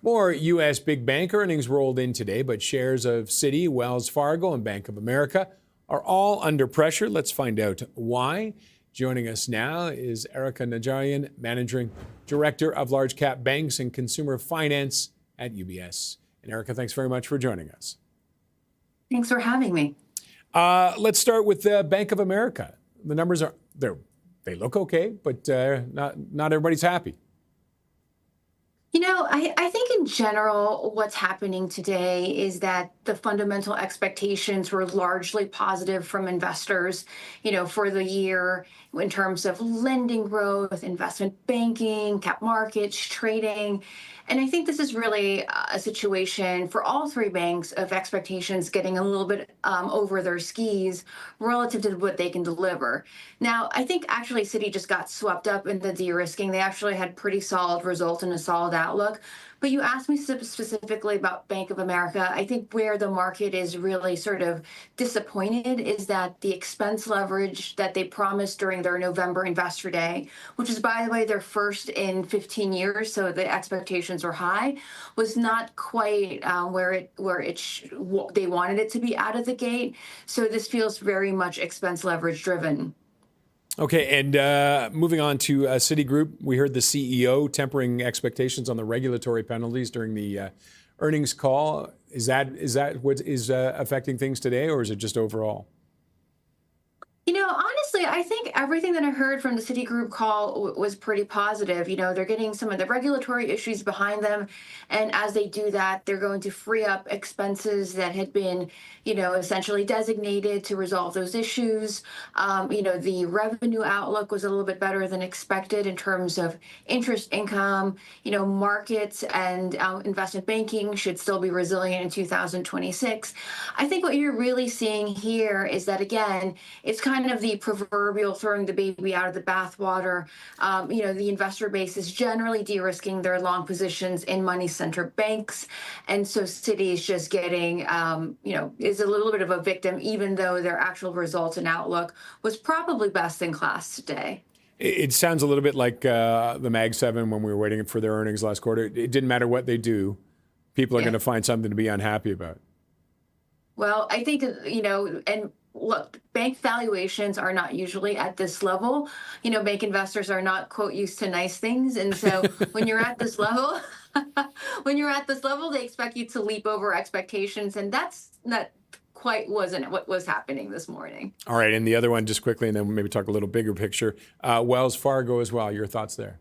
More U.S. big bank earnings rolled in today, but shares of Citi, Wells Fargo, and Bank of America are all under pressure. Let's find out why. Joining us now is Erika Najarian, Managing Director of Large Cap Banks and Consumer Finance at UBS. And Erika, thanks very much for joining us. Thanks for having me. Let's start with Bank of America. The numbers they look okay, but not everybody's happy. You know, I think in general, what's happening today is that the fundamental expectations were largely positive from investors, for the year in terms of lending growth, investment banking, cap markets, trading. And I think this is really a situation for all three banks of expectations getting a little bit over their skis relative to what they can deliver. Now, I think actually Citi just got swept up in the de-risking. They actually had pretty solid results and a solid outlook. But you asked me specifically about Bank of America. I think where the market is really sort of disappointed is that the expense leverage that they promised during their November Investor Day, which is, by the way, their first in 15 years, so the expectations were high, was not quite where they wanted it to be out of the gate. So this feels very much expense leverage driven. Okay, and moving on to Citigroup, we heard the CEO tempering expectations on the regulatory penalties during the earnings call. Is that what is affecting things today, or is it just overall? Honestly, I think everything that I heard from the Citigroup call was pretty positive. They're getting some of the regulatory issues behind them. And as they do that, they're going to free up expenses that had been, essentially designated to resolve those issues. The revenue outlook was a little bit better than expected in terms of interest income. Markets and investment banking should still be resilient in 2026. I think what you're really seeing here is that, again, it's kind of the proverbial throwing the baby out of the bathwater. The investor base is generally de-risking their long positions in money center banks. And so Citi is just getting, is a little bit of a victim, even though their actual results and outlook was probably best in class today. It sounds a little bit like the Mag 7 when we were waiting for their earnings last quarter. It didn't matter what they do. People are going to find something to be unhappy about. Well, I think, and look, bank valuations are not usually at this level. Bank investors are not, quote, used to nice things. And so when you're at this level, they expect you to leap over expectations. And that's not quite wasn't what was happening this morning. All right. And the other one, just quickly, and then maybe talk a little bigger picture. Wells Fargo as well. Your thoughts there?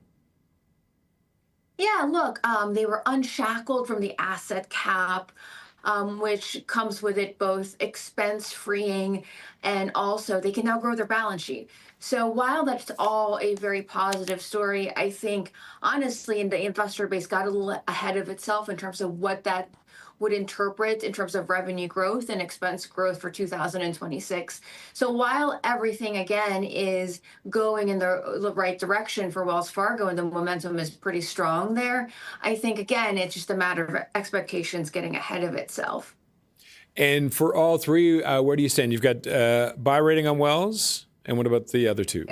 Yeah, look, they were unshackled from the asset cap. Which comes with it both expense freeing and also they can now grow their balance sheet. So while that's all a very positive story, I think honestly, the investor base got a little ahead of itself in terms of what that would interpret in terms of revenue growth and expense growth for 2026. So while everything, again, is going in the right direction for Wells Fargo and the momentum is pretty strong there, I think, again, it's just a matter of expectations getting ahead of itself. And for all three, where do you stand? You've got buy rating on Wells, and what about the other two?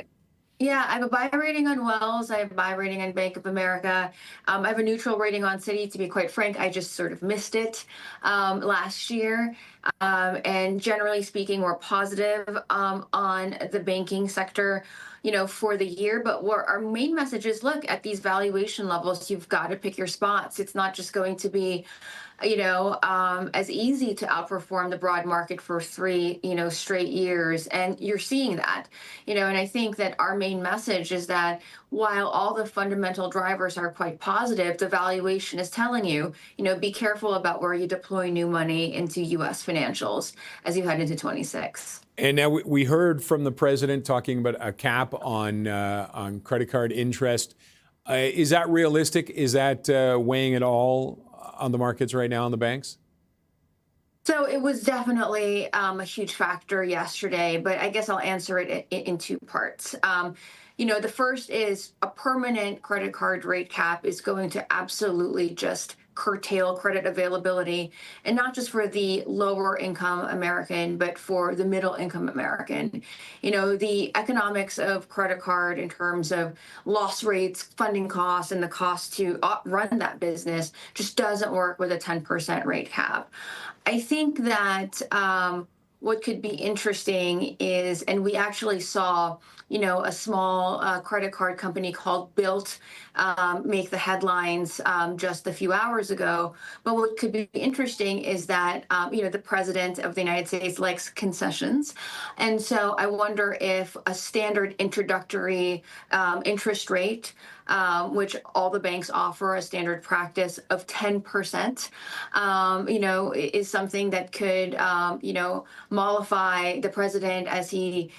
Yeah, I have a buy rating on Wells. I have a buy rating on Bank of America. I have a neutral rating on Citi. To be quite frank, I just sort of missed it last year. And generally speaking, we're positive on the banking sector, for the year. But what our main message is, look, at these valuation levels, you've got to pick your spots. It's not just going to be as easy to outperform the broad market for three, straight years. And you're seeing that, and I think that our main message is that while all the fundamental drivers are quite positive, the valuation is telling you, be careful about where you deploy new money into U.S. financials as you head into 26. And now we heard from the president talking about a cap on credit card interest. Is that realistic? Is that weighing at all on the markets right now on the banks? So it was definitely a huge factor yesterday, but I guess I'll answer it in two parts. The first is a permanent credit card rate cap is going to absolutely just curtail credit availability, and not just for the lower income American, but for the middle income American. The economics of credit card in terms of loss rates, funding costs, and the cost to run that business just doesn't work with a 10% rate cap. I think that what could be interesting is, and we actually saw, a small credit card company called Built make the headlines just a few hours ago. But what could be interesting is that, the president of the United States likes concessions. And so I wonder if a standard introductory interest rate, which all the banks offer a standard practice of 10%, is something that could, mollify the president as he,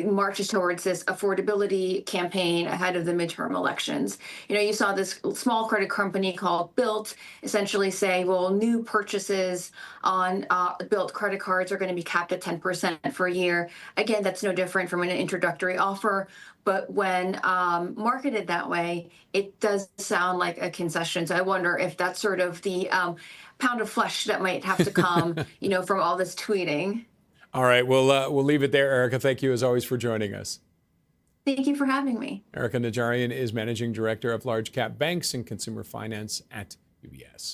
marches towards this affordability campaign ahead of the midterm elections. You saw this small credit company called Built essentially say, well, new purchases on Built credit cards are going to be capped at 10% for a year. Again, that's no different from an introductory offer. But when marketed that way, it does sound like a concession. So I wonder if that's sort of the pound of flesh that might have to come, from all this tweeting. All right, we'll leave it there, Erika. Thank you, as always, for joining us. Thank you for having me. Erika Najarian is Managing Director of Large Cap Banks and Consumer Finance at UBS.